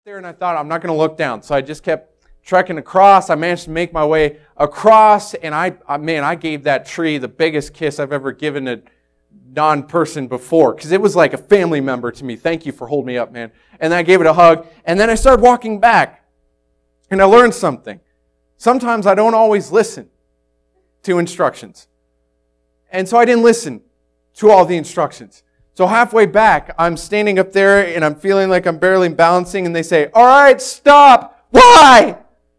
there and I thought, I'm not going to look down. So I just kept trekking across. I managed to make my way across, and I gave that tree the biggest kiss I've ever given a non-person before, because it was like a family member to me. Thank you for holding me up, man. And I gave it a hug, and then I started walking back, and I learned something. Sometimes I don't always listen to instructions. And so I didn't listen to all the instructions. So halfway back, I'm standing up there and I'm feeling like I'm barely balancing, and they say, all right, stop. Why?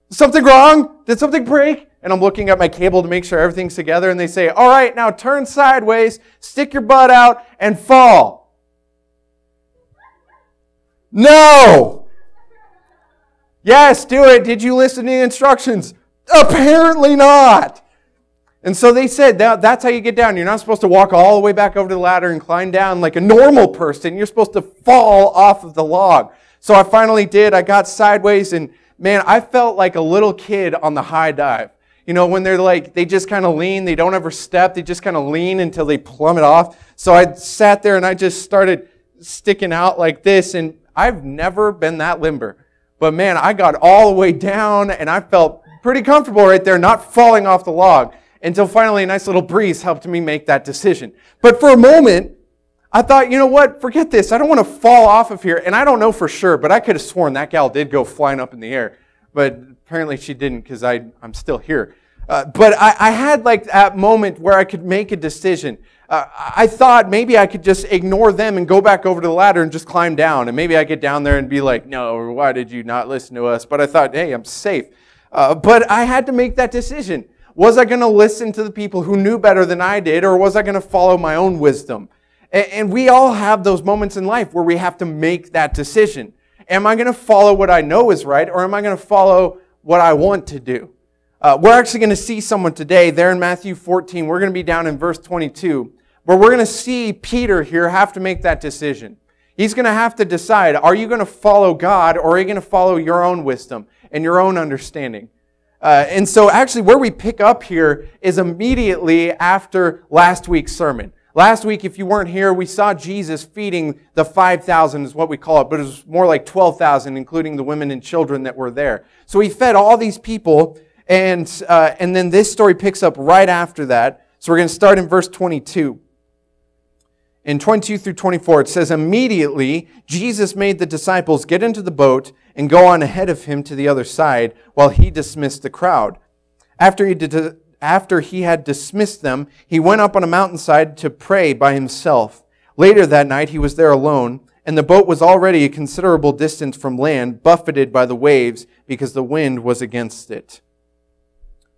Is something wrong? Did something break? And I'm looking at my cable to make sure everything's together, and they say, all right, now turn sideways, stick your butt out, and fall. No! Yes, do it. Did you listen to the instructions? Apparently not. And so they said, that's how you get down. You're not supposed to walk all the way back over to the ladder and climb down like a normal person. You're supposed to fall off of the log. So I finally did. I got sideways, and man, I felt like a little kid on the high dive. You know, when they're like, they just kind of lean, they don't ever step, they just kind of lean until they plummet off. So I sat there and I just started sticking out like this, and I've never been that limber. But man, I got all the way down, and I felt pretty comfortable right there, not falling off the log, until finally a nice little breeze helped me make that decision. But for a moment, I thought, you know what, forget this. I don't want to fall off of here. And I don't know for sure, but I could have sworn that gal did go flying up in the air. But apparently she didn't, because I'm still here. But I had like that moment where I could make a decision. I thought maybe I could just ignore them and go back over to the ladder and just climb down. And maybe I get down there and be like, no, why did you not listen to us? But I thought, hey, I'm safe. But I had to make that decision. Was I going to listen to the people who knew better than I did, or was I going to follow my own wisdom? And we all have those moments in life where we have to make that decision. Am I going to follow what I know is right, or am I going to follow what I want to do? We're actually going to see someone today there in Matthew 14. We're going to be down in verse 22, where we're going to see Peter here have to make that decision. He's going to have to decide, are you going to follow God, or are you going to follow your own wisdom and your own understanding? And so actually where we pick up here is immediately after last week's sermon. Last week, if you weren't here, we saw Jesus feeding the 5,000 is what we call it, but it was more like 12,000, including the women and children that were there. So he fed all these people, and then this story picks up right after that. So we're going to start in verse 22. In 22 through 24, it says, immediately Jesus made the disciples get into the boat and go on ahead of him to the other side while he dismissed the crowd. After he had dismissed them, he went up on a mountainside to pray by himself. Later that night he was there alone, and the boat was already a considerable distance from land, buffeted by the waves because the wind was against it.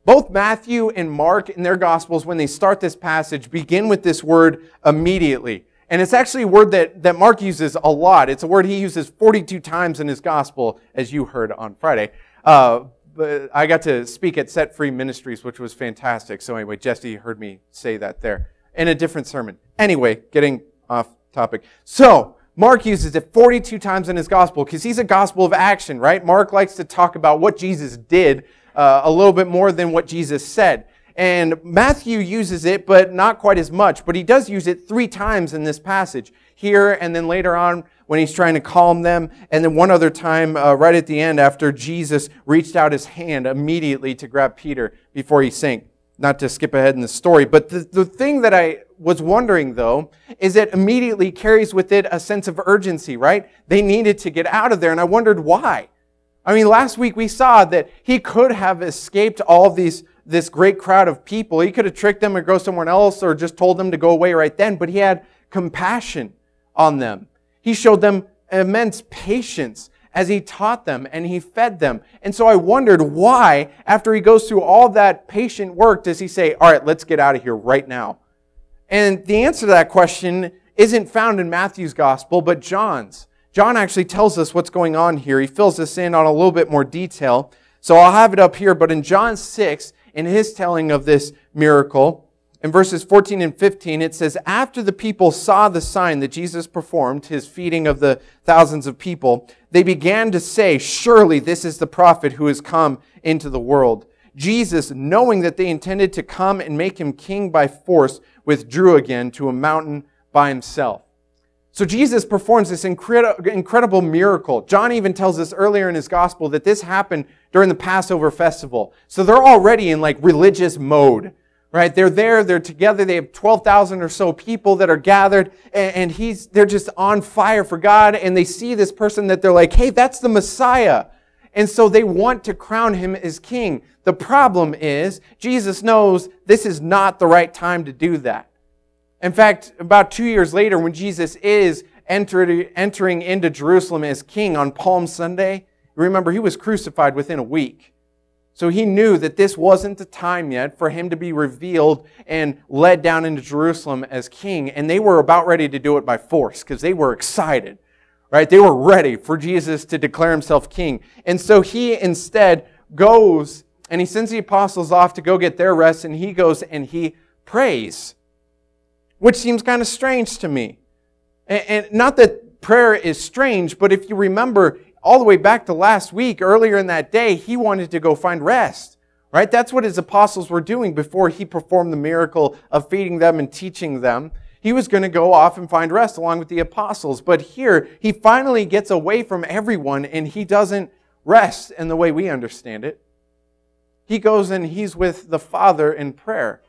Both Matthew and Mark in their Gospels, when they start this passage, begin with this word immediately. And it's actually a word that Mark uses a lot. It's a word he uses 42 times in his Gospel, as you heard on Friday. But I got to speak at Set Free Ministries, which was fantastic. So anyway, Jesse heard me say that there in a different sermon. Anyway, getting off topic. So Mark uses it 42 times in his Gospel because he's a gospel of action, right? Mark likes to talk about what Jesus did a little bit more than what Jesus said. And Matthew uses it, but not quite as much. But he does use it 3 times in this passage. Here and then later on when he's trying to calm them. And then one other time right at the end after Jesus reached out his hand immediately to grab Peter before he sank. Not to skip ahead in the story. But the thing that I was wondering, though, is that immediately carries with it a sense of urgency, right? They needed to get out of there. And I wondered why. I mean, last week we saw that he could have escaped all of this great crowd of people. He could have tricked them or go somewhere else or just told them to go away right then. But he had compassion on them. He showed them immense patience as he taught them and he fed them. And so I wondered why, after he goes through all that patient work, does he say, all right, let's get out of here right now? And the answer to that question isn't found in Matthew's gospel, but John's. John actually tells us what's going on here. He fills us in on a little bit more detail. So I'll have it up here. But in John 6, in his telling of this miracle, in verses 14 and 15, it says, after the people saw the sign that Jesus performed, his feeding of the thousands of people, they began to say, surely this is the prophet who has come into the world. Jesus, knowing that they intended to come and make him king by force, withdrew again to a mountain by himself. So Jesus performs this incredible miracle. John even tells us earlier in his gospel that this happened during the Passover festival. So they're already in like religious mode, right? They're there, they're together, they have 12,000 or so people that are gathered, and they're just on fire for God, and they see this person that they're like, hey, that's the Messiah. And so they want to crown him as king. The problem is, Jesus knows this is not the right time to do that. In fact, about 2 years later, when Jesus is entering into Jerusalem as king on Palm Sunday, remember, he was crucified within a week. So he knew that this wasn't the time yet for him to be revealed and led down into Jerusalem as king. And they were about ready to do it by force because they were excited, right? They were ready for Jesus to declare himself king. And so he instead goes and he sends the apostles off to go get their rest, and he goes and he prays, which seems kind of strange to me. And not that prayer is strange, but if you remember all the way back to last week, earlier in that day, he wanted to go find rest, right? That's what his apostles were doing before he performed the miracle of feeding them and teaching them. He was going to go off and find rest along with the apostles. But here, he finally gets away from everyone, and he doesn't rest in the way we understand it. He goes and he's with the Father in prayer.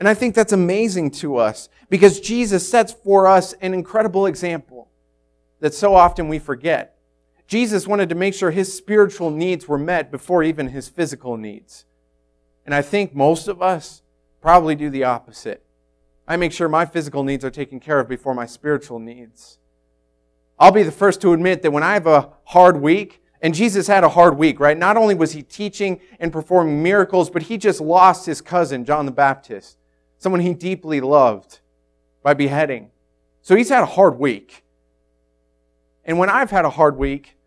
And I think that's amazing to us because Jesus sets for us an incredible example that so often we forget. Jesus wanted to make sure his spiritual needs were met before even his physical needs. And I think most of us probably do the opposite. I make sure my physical needs are taken care of before my spiritual needs. I'll be the first to admit that when I have a hard week, and Jesus had a hard week, right? Not only was he teaching and performing miracles, but he just lost his cousin, John the Baptist, someone he deeply loved, by beheading. So he's had a hard week. And when I've had a hard week,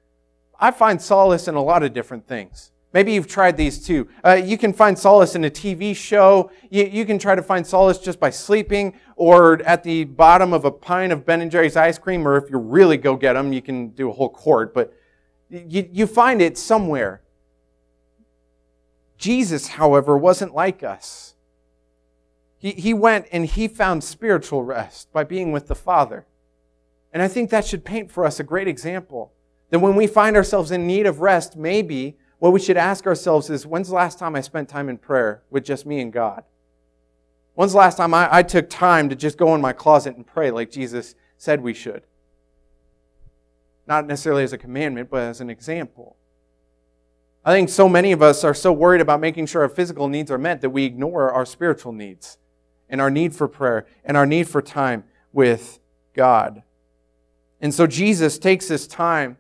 I find solace in a lot of different things. Maybe you've tried these too. You can find solace in a TV show. You can try to find solace just by sleeping or at the bottom of a pint of Ben & Jerry's ice cream, or if you really go get them, you can do a whole quart, but you find it somewhere. Jesus, however, wasn't like us. He went and he found spiritual rest by being with the Father. And I think that should paint for us a great example. That when we find ourselves in need of rest, maybe what we should ask ourselves is, when's the last time I spent time in prayer with just me and God? When's the last time I took time to just go in my closet and pray like Jesus said we should? Not necessarily as a commandment, but as an example. I think so many of us are so worried about making sure our physical needs are met that we ignore our spiritual needs and our need for prayer and our need for time with God. And so Jesus takes this time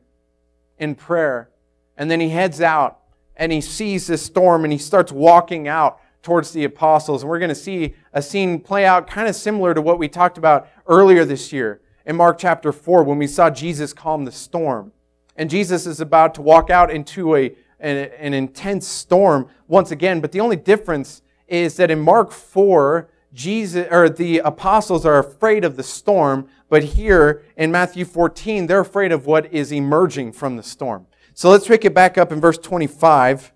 in prayer, and then he heads out and he sees this storm and he starts walking out towards the apostles. And we're going to see a scene play out kind of similar to what we talked about earlier this year in Mark chapter 4 when we saw Jesus calm the storm. And Jesus is about to walk out into an intense storm once again, but the only difference is that in Mark 4, the apostles are afraid of the storm, but here in Matthew 14, they're afraid of what is emerging from the storm. So let's pick it back up in verse 25.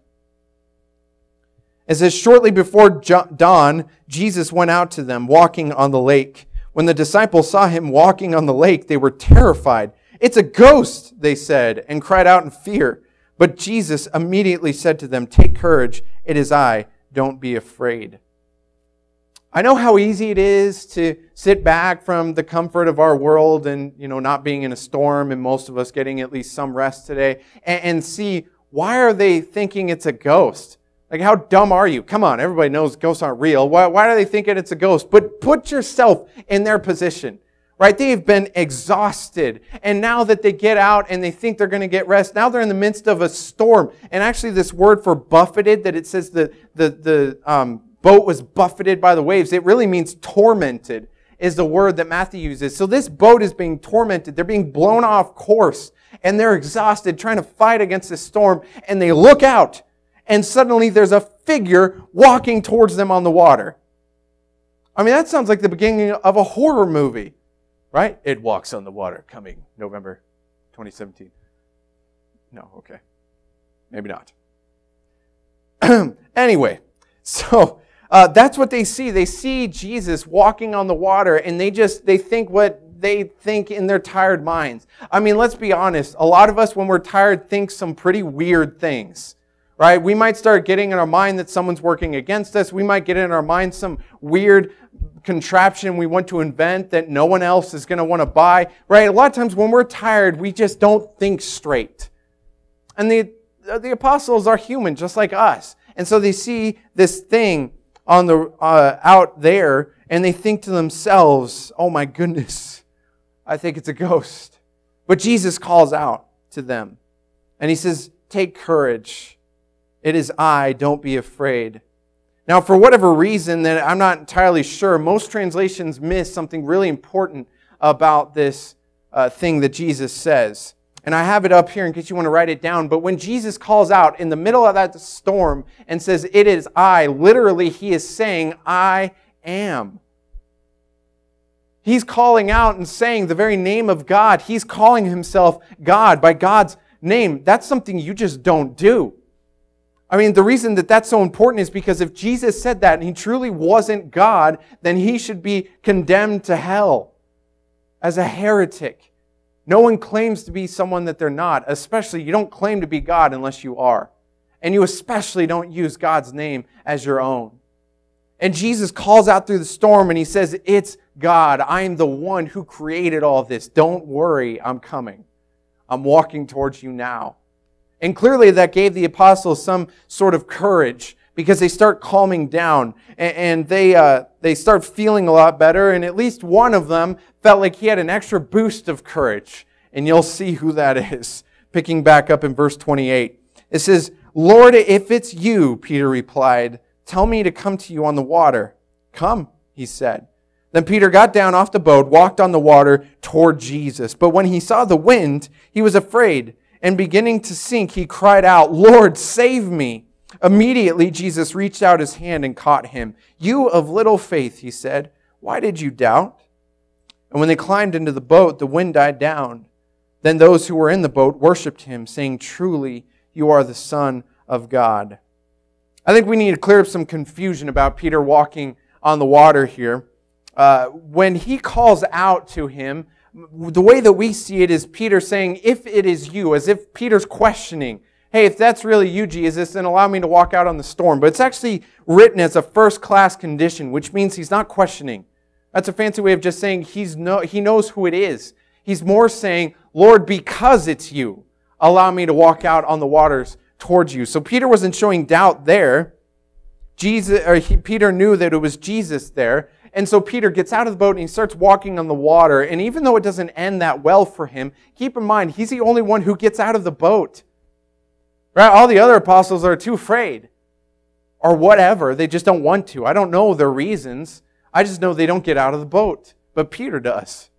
It says, shortly before dawn, Jesus went out to them, walking on the lake. When the disciples saw him walking on the lake, they were terrified. "It's a ghost," they said, and cried out in fear. But Jesus immediately said to them, "Take courage, it is I, don't be afraid." I know how easy it is to sit back from the comfort of our world and, not being in a storm, and most of us getting at least some rest today, and see, why are they thinking it's a ghost? Like, how dumb are you? Come on, everybody knows ghosts aren't real. Why are they thinking it's a ghost? But put yourself in their position, right? They've been exhausted. And now that they get out and they think they're going to get rest, now they're in the midst of a storm. And actually this word for buffeted, that it says the boat was buffeted by the waves, it really means tormented, is the word that Matthew uses. So this boat is being tormented. They're being blown off course. And they're exhausted trying to fight against this storm. And they look out. And suddenly there's a figure walking towards them on the water. I mean, that sounds like the beginning of a horror movie, right? It Walks on the Water, coming November 2017. No, okay. Maybe not. Anyway, so that's what they see. They see Jesus walking on the water, and they think what they think in their tired minds. I mean, let's be honest. A lot of us, when we're tired, think some pretty weird things, right? We might start getting in our mind that someone's working against us. We might get in our mind some weird contraption we want to invent that no one else is going to want to buy, right? A lot of times when we're tired, we just don't think straight. And the apostles are human, just like us. And so they see this thing on the out there, and they think to themselves, oh my goodness, I think it's a ghost. But Jesus calls out to them, and he says, take courage. It is I, don't be afraid. Now, for whatever reason that I'm not entirely sure, most translations miss something really important about this thing that Jesus says. And I have it up here in case you want to write it down. But when Jesus calls out in the middle of that storm and says, it is I, literally he is saying, I am. He's calling out and saying the very name of God. He's calling himself God by God's name. That's something you just don't do. I mean, the reason that that's so important is because if Jesus said that and he truly wasn't God, then he should be condemned to hell as a heretic. No one claims to be someone that they're not. Especially, you don't claim to be God unless you are. And you especially don't use God's name as your own. And Jesus calls out through the storm and he says, it's God. I am the one who created all this. Don't worry, I'm coming. I'm walking towards you now. And clearly that gave the apostles some sort of courage because they start calming down and they start feeling a lot better. And at least one of them felt like he had an extra boost of courage. And you'll see who that is. Picking back up in verse 28. It says, Lord, if it's you, Peter replied, tell me to come to you on the water. Come, he said. Then Peter got down off the boat, walked on the water toward Jesus. But when he saw the wind, he was afraid. And beginning to sink, he cried out, Lord, save me. Immediately, Jesus reached out his hand and caught him. You of little faith, he said, why did you doubt? And when they climbed into the boat, the wind died down. Then those who were in the boat worshipped him, saying, truly, you are the Son of God. I think we need to clear up some confusion about Peter walking on the water here. When he calls out to him, the way that we see it is Peter saying, if it is you, as if Peter's questioning, hey, if that's really you, Jesus, then allow me to walk out on the storm. But it's actually written as a first-class condition, which means he's not questioning. That's a fancy way of just saying he knows who it is. He's more saying, Lord, because it's you, allow me to walk out on the waters towards you. So Peter wasn't showing doubt there. Peter knew that it was Jesus there. And so Peter gets out of the boat and he starts walking on the water. And even though it doesn't end that well for him, keep in mind, he's the only one who gets out of the boat. Right? All the other apostles are too afraid. Or whatever. They just don't want to. I don't know their reasons. I just know they don't get out of the boat. But Peter does.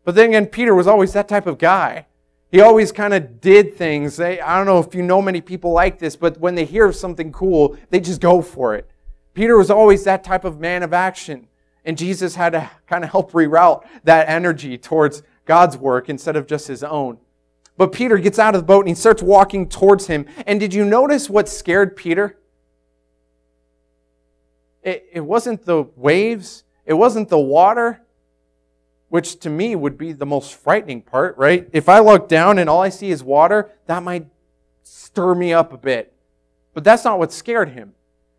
But then again, Peter was always that type of guy. He always kind of did things. I don't know if you know many people like this, but when they hear something cool, they just go for it. Peter was always that type of man of action. And Jesus had to kind of help reroute that energy towards God's work instead of just his own. But Peter gets out of the boat and he starts walking towards him. And did you notice what scared Peter? It wasn't the waves. It wasn't the water, which to me would be the most frightening part, right? If I look down and all I see is water, that might stir me up a bit. But that's not what scared him.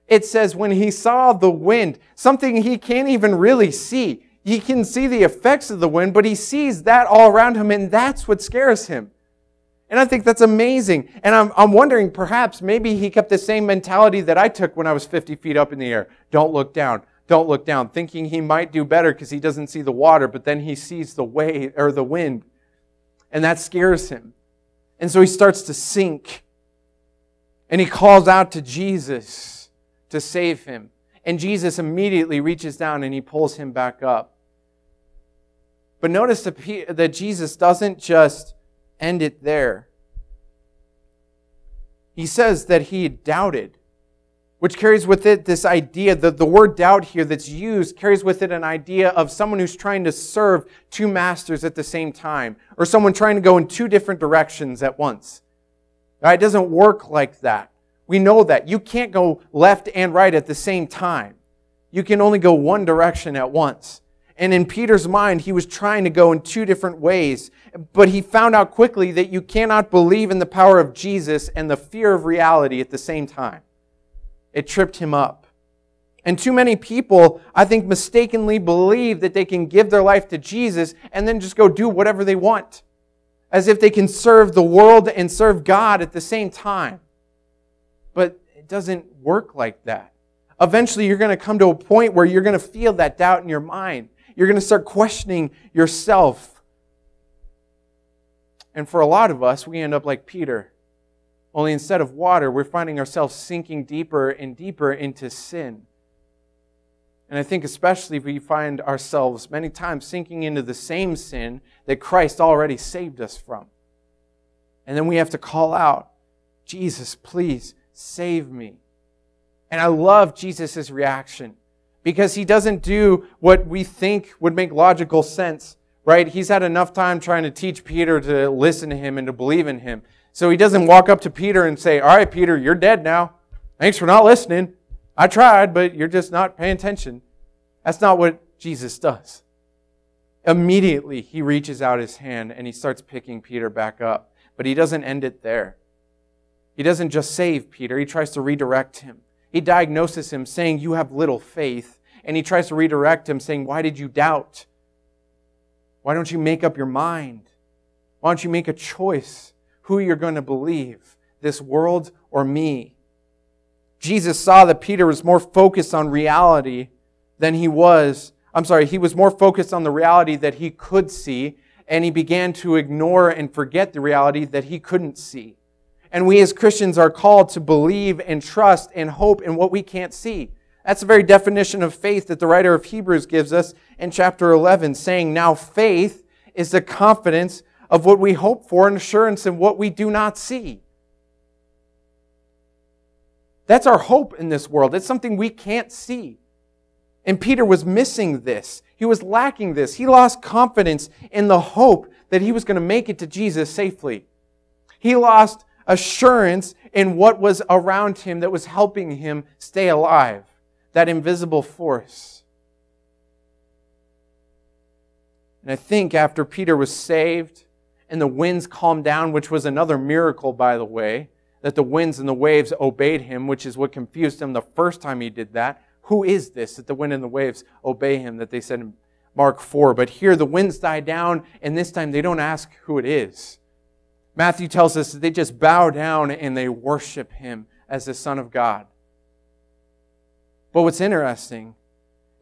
It says when he saw the wind, something he can't even really see. He can see the effects of the wind, but he sees that all around him, and that's what scares him. And I think that's amazing. And I'm wondering, perhaps, maybe he kept the same mentality that I took when I was 50 feet up in the air. Don't look down. Don't look down. Thinking he might do better because he doesn't see the water, but then he sees the wave or the wind. And that scares him. And so he starts to sink. And he calls out to Jesus to save him. And Jesus immediately reaches down and he pulls him back up. But notice that Jesus doesn't just end it there. He says that he doubted, which carries with it this idea that the word doubt here that's used carries with it an idea of someone who's trying to serve two masters at the same time, or someone trying to go in two different directions at once. It doesn't work like that. We know that. You can't go left and right at the same time. You can only go one direction at once. And in Peter's mind, he was trying to go in two different ways. But he found out quickly that you cannot believe in the power of Jesus and the fear of reality at the same time. It tripped him up. And too many people, I think, mistakenly believe that they can give their life to Jesus and then just go do whatever they want, as if they can serve the world and serve God at the same time. But it doesn't work like that. Eventually, you're going to come to a point where you're going to feel that doubt in your mind. You're going to start questioning yourself. And for a lot of us, we end up like Peter. Only instead of water, we're finding ourselves sinking deeper and deeper into sin. And I think especially if we find ourselves many times sinking into the same sin that Christ already saved us from. And then we have to call out, Jesus, please save me. And I love Jesus' reaction, because he doesn't do what we think would make logical sense, right? He's had enough time trying to teach Peter to listen to him and to believe in him. So he doesn't walk up to Peter and say, all right, Peter, you're dead now. Thanks for not listening. I tried, but you're just not paying attention. That's not what Jesus does. Immediately, he reaches out his hand and he starts picking Peter back up. But he doesn't end it there. He doesn't just save Peter. He tries to redirect him. He diagnoses him saying, you have little faith. And he tries to redirect him saying, why did you doubt? Why don't you make up your mind? Why don't you make a choice who you're going to believe, this world or me? Jesus saw that Peter was more focused on reality than he was more focused on the reality that he could see, and he began to ignore and forget the reality that he couldn't see. And we as Christians are called to believe and trust and hope in what we can't see. That's the very definition of faith that the writer of Hebrews gives us in chapter 11, saying, now faith is the confidence of what we hope for and assurance in what we do not see. That's our hope in this world. It's something we can't see. And Peter was missing this. He was lacking this. He lost confidence in the hope that he was going to make it to Jesus safely. He lost assurance in what was around him that was helping him stay alive. That invisible force. And I think after Peter was saved and the winds calmed down, which was another miracle, by the way, that the winds and the waves obeyed him, which is what confused him the first time he did that. Who is this that the wind and the waves obey him, that they said in Mark 4. But here the winds die down, and this time they don't ask who it is. Matthew tells us that they just bow down and they worship him as the Son of God. But what's interesting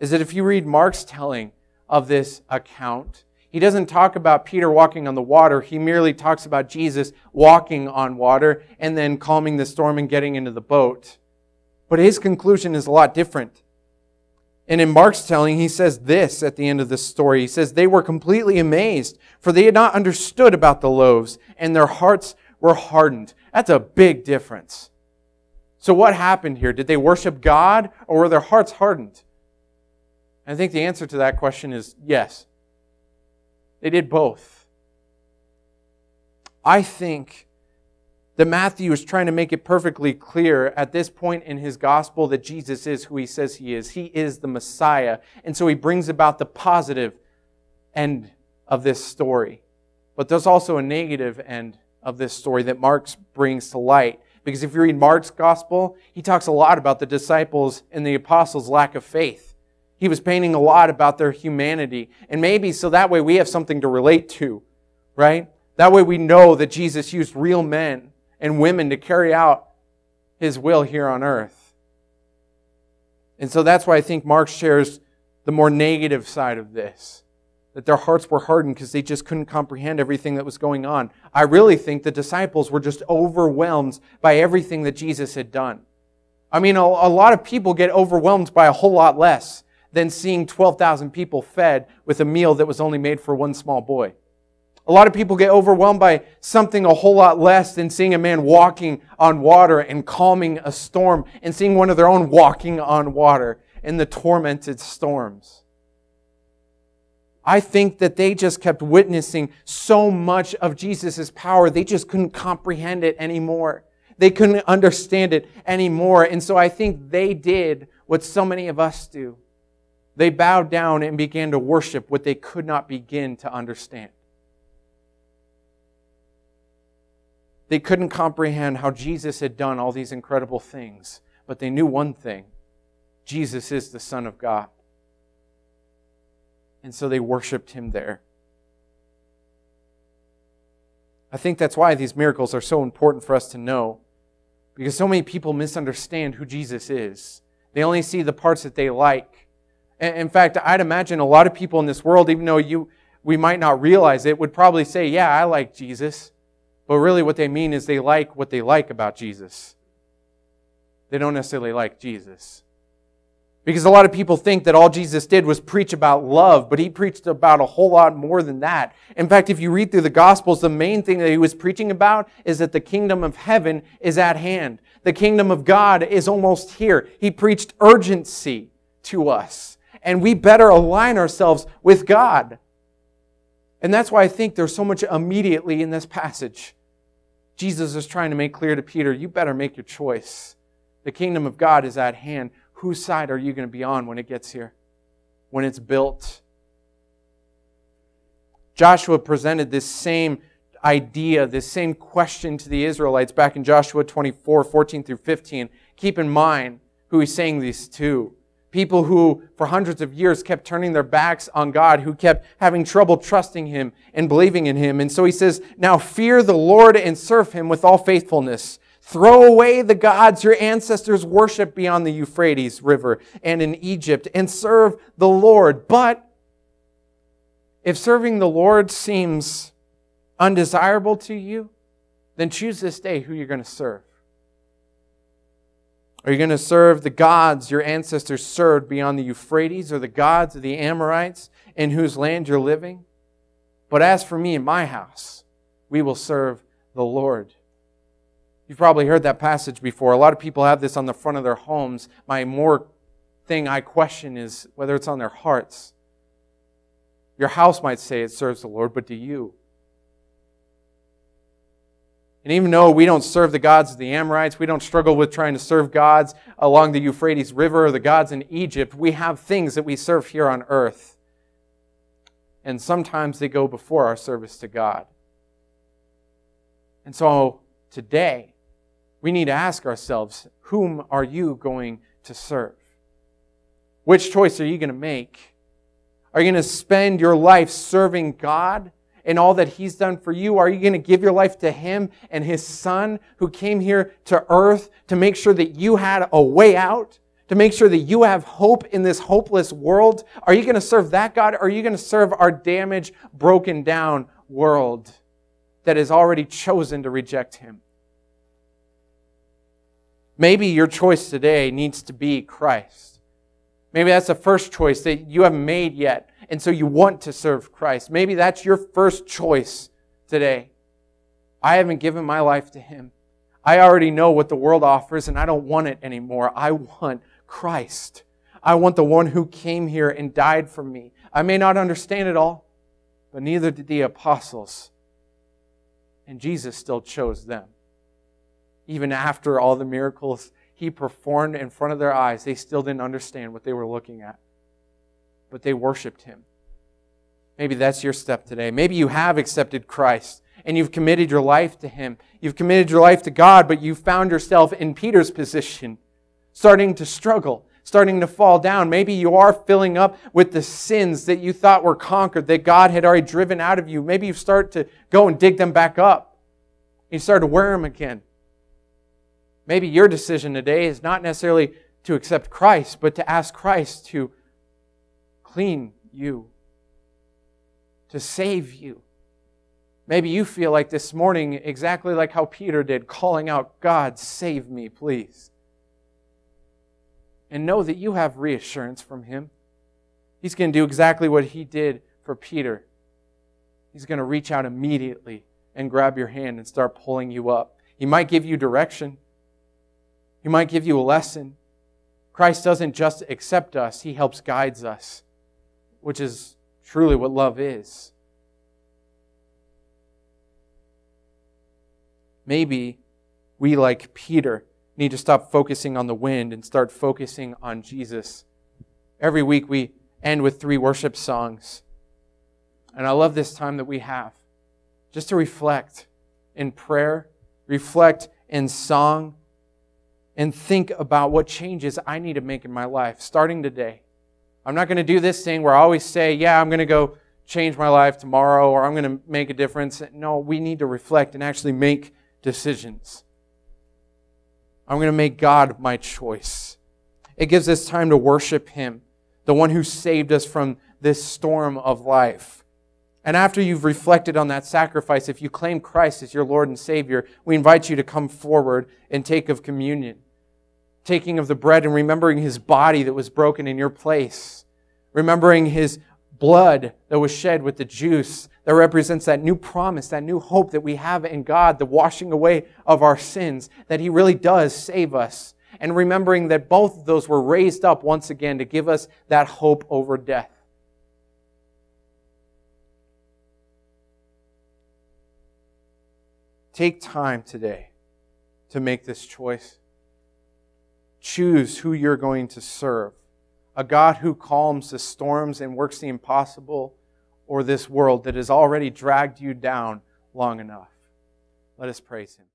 is that if you read Mark's telling of this account, he doesn't talk about Peter walking on the water. He merely talks about Jesus walking on water and then calming the storm and getting into the boat. But his conclusion is a lot different. And in Mark's telling, he says this at the end of this story. He says, they were completely amazed, for they had not understood about the loaves, and their hearts were hardened. That's a big difference. So what happened here? Did they worship God, or were their hearts hardened? I think the answer to that question is yes. They did both. I think that Matthew is trying to make it perfectly clear at this point in his gospel that Jesus is who he says he is. He is the Messiah. And so he brings about the positive end of this story. But there's also a negative end of this story that Mark brings to light. Because if you read Mark's gospel, he talks a lot about the disciples and the apostles' lack of faith. He was painting a lot about their humanity. And maybe so that way we have something to relate to, right? That way we know that Jesus used real men and women to carry out his will here on earth. And so that's why I think Mark shares the more negative side of this. That their hearts were hardened because they just couldn't comprehend everything that was going on. I really think the disciples were just overwhelmed by everything that Jesus had done. I mean, a lot of people get overwhelmed by a whole lot less than seeing 12,000 people fed with a meal that was only made for one small boy. A lot of people get overwhelmed by something a whole lot less than seeing a man walking on water and calming a storm and seeing one of their own walking on water in the tormented storms. I think that they just kept witnessing so much of Jesus' power, they just couldn't comprehend it anymore. They couldn't understand it anymore. And so I think they did what so many of us do. They bowed down and began to worship what they could not begin to understand. They couldn't comprehend how Jesus had done all these incredible things, but they knew one thing: Jesus is the Son of God. And so they worshiped Him there. I think that's why these miracles are so important for us to know, because so many people misunderstand who Jesus is. They only see the parts that they like. In fact, I'd imagine a lot of people in this world, even though we might not realize it, would probably say, yeah, I like Jesus. But really what they mean is they like what they like about Jesus. They don't necessarily like Jesus. Because a lot of people think that all Jesus did was preach about love, but He preached about a whole lot more than that. In fact, if you read through the Gospels, the main thing that He was preaching about is that the kingdom of heaven is at hand. The kingdom of God is almost here. He preached urgency to us. And we better align ourselves with God. And that's why I think there's so much immediately in this passage. Jesus is trying to make clear to Peter, you better make your choice. The kingdom of God is at hand. Whose side are you going to be on when it gets here? When it's built? Joshua presented this same idea, this same question to the Israelites back in Joshua 24, 14 through 15. Keep in mind who He's saying these to. People who, for hundreds of years, kept turning their backs on God, who kept having trouble trusting Him and believing in Him. And so He says, now fear the Lord and serve Him with all faithfulness. Throw away the gods your ancestors worshipped beyond the Euphrates River and in Egypt, and serve the Lord. But if serving the Lord seems undesirable to you, then choose this day who you're going to serve. Are you going to serve the gods your ancestors served beyond the Euphrates, or the gods of the Amorites in whose land you're living? But as for me and my house, we will serve the Lord. You've probably heard that passage before. A lot of people have this on the front of their homes. My more thing I question is whether it's on their hearts. Your house might say it serves the Lord, but do you? And even though we don't serve the gods of the Amorites, we don't struggle with trying to serve gods along the Euphrates River or the gods in Egypt, we have things that we serve here on earth. And sometimes they go before our service to God. And so today, we need to ask ourselves, whom are you going to serve? Which choice are you going to make? Are you going to spend your life serving God and all that He's done for you? Are you going to give your life to Him and His Son who came here to earth to make sure that you had a way out? To make sure that you have hope in this hopeless world? Are you going to serve that God? Or are you going to serve our damaged, broken down world that has already chosen to reject Him? Maybe your choice today needs to be Christ. Maybe that's the first choice that you haven't made yet, and so you want to serve Christ. Maybe that's your first choice today. I haven't given my life to Him. I already know what the world offers, and I don't want it anymore. I want Christ. I want the one who came here and died for me. I may not understand it all, but neither did the apostles. And Jesus still chose them. Even after all the miracles He performed in front of their eyes, they still didn't understand what they were looking at. But they worshiped Him. Maybe that's your step today. Maybe you have accepted Christ and you've committed your life to Him. You've committed your life to God, but you found yourself in Peter's position, starting to struggle, starting to fall down. Maybe you are filling up with the sins that you thought were conquered, that God had already driven out of you. Maybe you start to go and dig them back up. You start to wear them again. Maybe your decision today is not necessarily to accept Christ, but to ask Christ to clean you, to save you. Maybe you feel like this morning, exactly like how Peter did, calling out, God, save me, please. And know that you have reassurance from Him. He's going to do exactly what He did for Peter. He's going to reach out immediately and grab your hand and start pulling you up. He might give you direction. He might give you a lesson. Christ doesn't just accept us, He helps guide us, which is truly what love is. Maybe we, like Peter, need to stop focusing on the wind and start focusing on Jesus. Every week we end with 3 worship songs. And I love this time that we have just to reflect in prayer, reflect in song, and think about what changes I need to make in my life starting today. I'm not going to do this thing where I always say, yeah, I'm going to go change my life tomorrow, or I'm going to make a difference. No, we need to reflect and actually make decisions. I'm going to make God my choice. It gives us time to worship Him, the one who saved us from this storm of life. And after you've reflected on that sacrifice, if you claim Christ as your Lord and Savior, we invite you to come forward and take of communion. Taking of the bread and remembering His body that was broken in your place. Remembering His blood that was shed with the juice that represents that new promise, that new hope that we have in God, the washing away of our sins, that He really does save us. And remembering that both of those were raised up once again to give us that hope over death. Take time today to make this choice. Choose who you're going to serve. A God who calms the storms and works the impossible, or this world that has already dragged you down long enough. Let us praise Him.